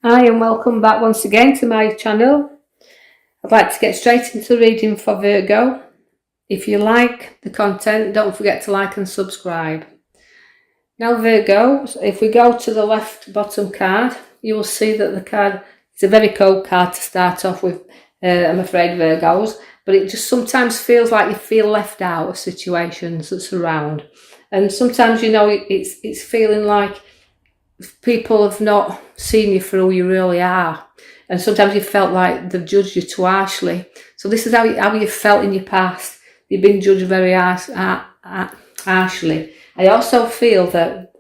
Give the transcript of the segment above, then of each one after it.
Hi and welcome back once again to my channel. I'd like to get straight into the reading for Virgo. If you like the content, don't forget to like and subscribe. Now Virgo, if we go to the left bottom card, you will see that the card is a very cold card to start off with, I'm afraid, Virgos, but it just sometimes feels like you feel left out of situations that surround. And sometimes, it's feeling like people have not seen you for who you really are, and sometimes you felt like they've judged you too harshly. So this is how you felt in your past. You've been judged very harshly. I also feel that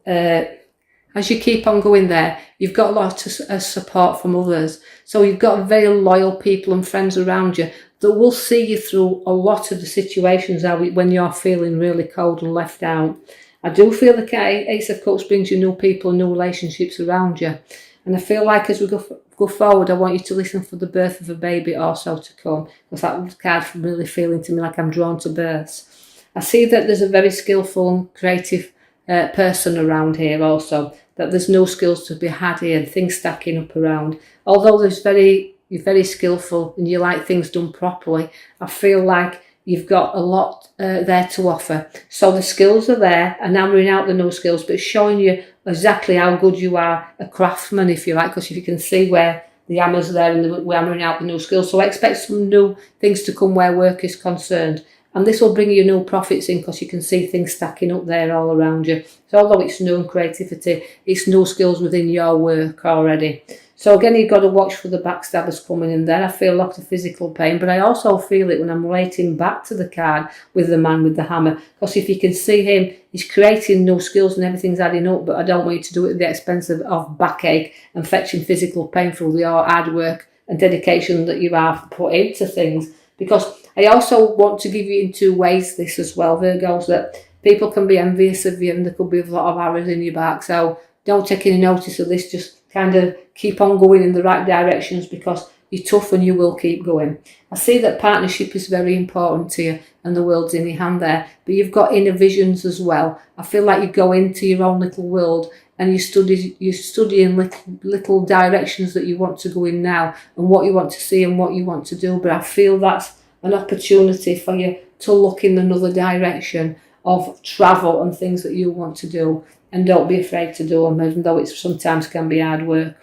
as you keep on going there, you've got a lot of support from others. So you've got very loyal people and friends around you that will see you through a lot of the situations when you're feeling really cold and left out. I do feel the Ace of Cups brings you new people and new relationships around you. And I feel like as we go forward, I want you to listen for the birth of a baby also to come. Because that card's really feeling to me like I'm drawn to births. I see that there's a very skillful and creative person around here also. That there's no skills to be had here and things stacking up around. Although you're very skillful and you like things done properly, I feel like you've got a lot there to offer. So the skills are there, and hammering out the no skills, but showing you exactly how good you are a craftsman, if you like, because if you can see where the hammer's there and we're hammering out the new skills. So I expect some new things to come where work is concerned. And this will bring you new profits in because you can see things stacking up there all around you. So although it's new creativity, it's new skills within your work already. So again, you've got to watch for the backstabbers coming in there. I feel a lot of physical pain, but I also feel it when I'm relating back to the card with the man with the hammer. Because if you can see him, he's creating new skills and everything's adding up, but I don't want you to do it at the expense of backache and fetching physical pain through your hard work and dedication that you have put into things. Because I also want to give you in two ways this as well, Virgos, that people can be envious of you and there could be a lot of arrows in your back. So don't take any notice of this, just kind of keep on going in the right directions because you're tough and you will keep going. I see that partnership is very important to you and the world's in your hand there, but you've got inner visions as well. I feel like you go into your own little world and you're studying little directions that you want to go in now and what you want to see and what you want to do. But I feel that's an opportunity for you to look in another direction of travel and things that you want to do. And don't be afraid to do them, even though it sometimes can be hard work.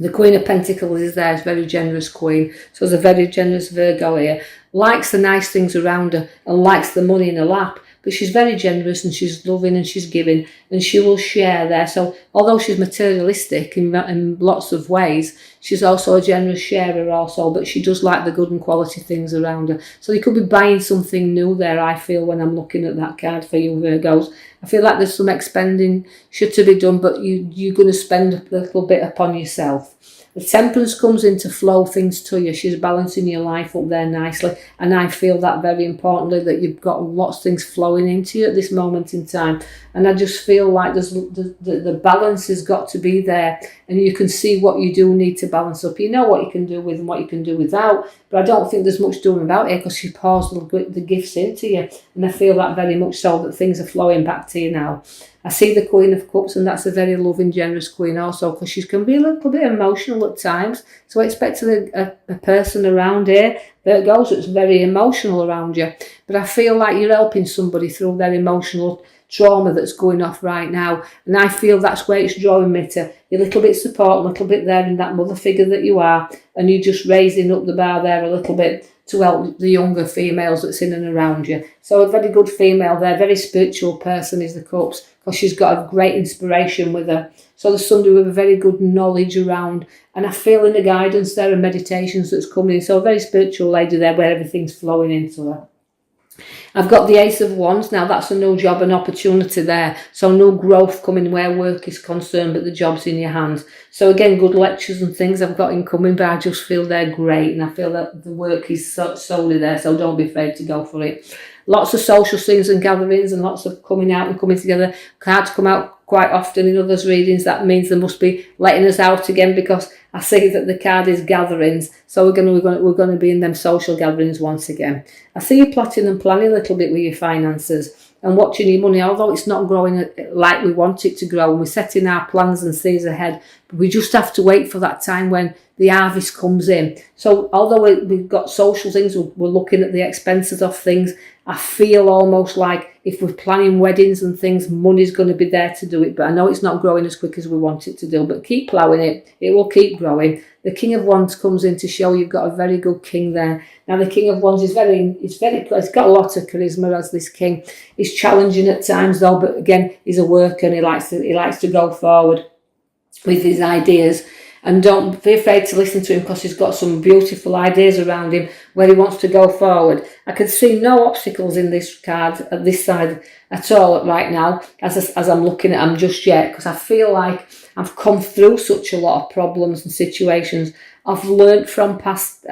The Queen of Pentacles is there, is a very generous queen. So there's a very generous Virgo here. Likes the nice things around her and likes the money in her lap. But she's very generous and she's loving and she's giving and she will share there. So although she's materialistic in lots of ways, she's also a generous sharer also, but she does like the good and quality things around her. So you could be buying something new there, I feel, when I'm looking at that card for you Virgos. I feel like there's some expending should to be done, but you're going to spend a little bit upon yourself. The Temperance comes in to flow things to you. She's balancing your life up there nicely. And I feel that very importantly, that you've got lots of things flowing into you at this moment in time. And I just feel like the balance has got to be there. And you can see what you do need to balance up. You know what you can do with and what you can do without. But I don't think there's much doing about it because she pours the gifts into you. And I feel that very much so that things are flowing back to you now. I see the Queen of Cups, and that's a very loving, generous queen also, because she can be a little bit emotional at times. So I expect a person around here that goes that's very emotional around you. But I feel like you're helping somebody through their emotional trauma that's going off right now. And I feel that's where it's drawing me to. A little bit support, a little bit there in that mother figure that you are. And you're just raising up the bar there a little bit to help the younger females that's in and around you. So a very good female there, very spiritual person is the Cups, because she's got a great inspiration with her. So there's somebody with a very good knowledge around, and I feel in the guidance there and meditations that's coming in. So a very spiritual lady there where everything's flowing into her. I've got the Ace of Wands. Now that's a new job and opportunity there. So no growth coming where work is concerned, but the job's in your hands. So again, good lectures and things I've got incoming, but I just feel they're great. And I feel that the work is solely there. So don't be afraid to go for it. Lots of social scenes and gatherings and lots of coming out and coming together. Cards come out quite often in others' readings. That means they must be letting us out again, because I see that the card is gatherings. So we're going to be in them social gatherings once again. I see you plotting and planning a little bit with your finances and watching your money, although it's not growing like we want it to grow, and we're setting our plans and sees ahead, We just have to wait for that time when the harvest comes in. So although we've got social things, we're looking at the expenses of things, I feel almost like if we're planning weddings and things, money's going to be there to do it. But I know it's not growing as quick as we want it to do, but keep ploughing it. It will keep growing. The King of Wands comes in to show you've got a very good king there. Now the King of Wands is it's got a lot of charisma as this king. He's challenging at times though, but again, he's a worker and he likes to go forward with his ideas. And don't be afraid to listen to him, because he's got some beautiful ideas around him where he wants to go forward. I can see no obstacles in this card at this side at all right now as I'm looking at them just yet, because I feel like I've come through such a lot of problems and situations. I've learnt from past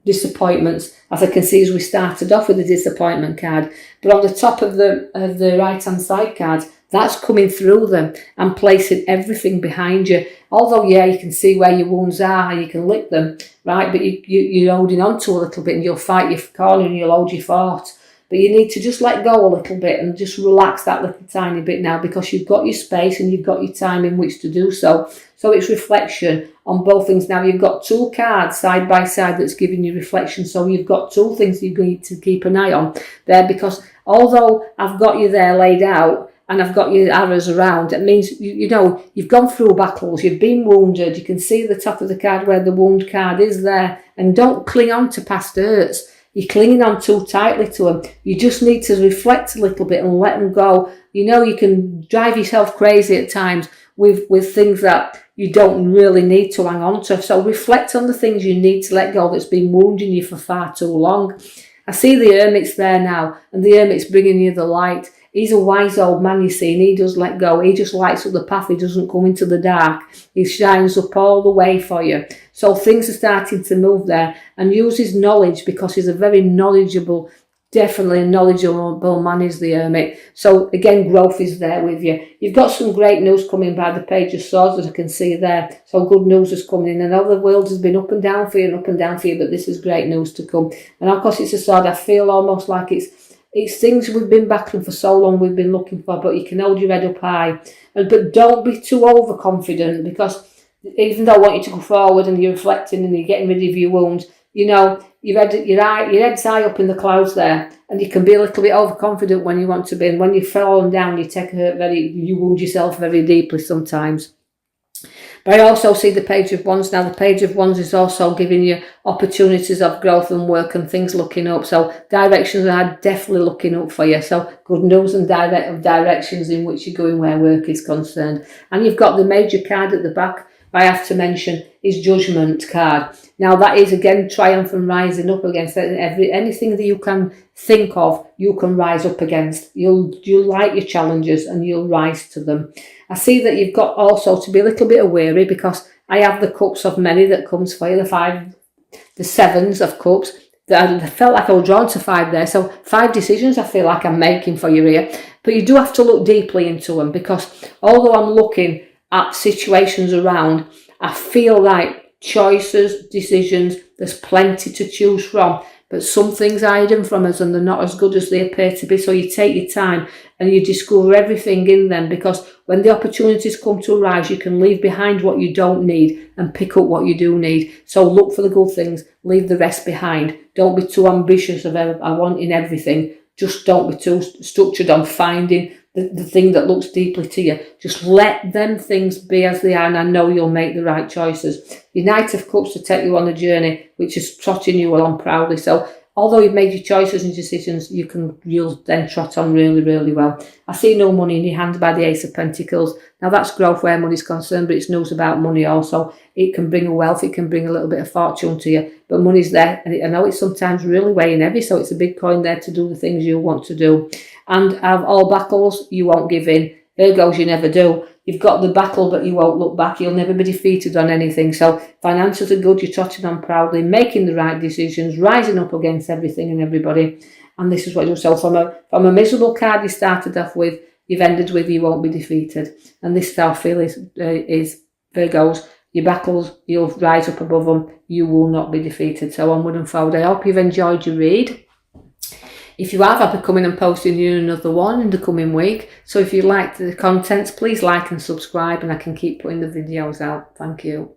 disappointments, as I can see as we started off with the disappointment card. But on the top of the right hand side card, that's coming through them and placing everything behind you. Although, yeah, you can see where your wounds are, you can lick them, right? But you're holding on to a little bit and you'll fight your corner and you'll hold your fort. But you need to just let go a little bit and just relax that little tiny bit now, because you've got your space and you've got your time in which to do so. So it's reflection on both things. Now you've got two cards side by side that's giving you reflection. So you've got two things you need to keep an eye on there, because although I've got you there laid out, and I've got your arrows around, it means, you know, you've gone through battles, you've been wounded, you can see the top of the card where the wound card is there, and don't cling on to past hurts. You're clinging on too tightly to them. You just need to reflect a little bit and let them go. You know, you can drive yourself crazy at times with things that you don't really need to hang on to. So reflect on the things you need to let go that's been wounding you for far too long. I see the Hermit's there now, and the Hermit's bringing you the light. He's a wise old man, you see, and he does let go. He just lights up the path. He doesn't come into the dark. He shines up all the way for you. So things are starting to move there, and use his knowledge, because he's a very knowledgeable, definitely a knowledgeable man is the Hermit. So again, growth is there with you. You've got some great news coming by the Page of Swords that I can see there. So good news is coming in. I know the world has been up and down for you and up and down for you, but this is great news to come. And of course it's a sword. I feel almost like it's things we've been battling for so long, we've been looking for, but you can hold your head up high. But don't be too overconfident, because even though I want you to go forward and you're reflecting and you're getting rid of your wounds, you know, your head's high up in the clouds there, and you can be a little bit overconfident when you want to be. And when you've fallen down, you wound yourself very deeply sometimes. But I also see the Page of Wands. Now, the Page of Wands is also giving you opportunities of growth and work and things looking up. So directions are definitely looking up for you. So good news and directions in which you're going where work is concerned. And you've got the major card at the back, I have to mention, is Judgment card. Now, that is, again, triumph and rising up against anything that you can think of, you can rise up against. You'll like your challenges and you'll rise to them. I see that you've got also to be a little bit wary, because I have the Cups of Many that comes for you, the Sevens of Cups. I felt like I was drawn to 5 there. So 5 decisions I feel like I'm making for you here. But you do have to look deeply into them, because although I'm looking at situations around, I feel like choices, decisions, there's plenty to choose from. But some things are hidden from us and they're not as good as they appear to be. So you take your time and you discover everything in them, because when the opportunities come to arise, you can leave behind what you don't need and pick up what you do need. So look for the good things, leave the rest behind. Don't be too ambitious of wanting everything. Just don't be too structured on finding the thing that looks deeply to you. Just let them things be as they are, and I know you'll make the right choices. Your Knight of Cups to take you on a journey, which is trotting you along proudly. So although you've made your choices and decisions, you'll then trot on really, really well. I see no money in your hand by the Ace of Pentacles. Now that's growth where money's concerned, but it's news about money also. It can bring a wealth, it can bring a little bit of fortune to you, but money's there, and I know it's sometimes really weighing heavy, so it's a big coin there to do the things you want to do. And of all battles, you won't give in. Virgos, you never do. You've got the battle, but you won't look back. You'll never be defeated on anything. So finances are good. You're trotting on proudly, making the right decisions, rising up against everything and everybody. And this is what you do. So from a miserable card you started off with, you've ended with you won't be defeated. And this is how I feel is Virgos. Your battles, you'll rise up above them. You will not be defeated. So onward and forward. I hope you've enjoyed your read. If you have, I'll be coming and posting you another one in the coming week. So if you like the contents, please like and subscribe, and I can keep putting the videos out. Thank you.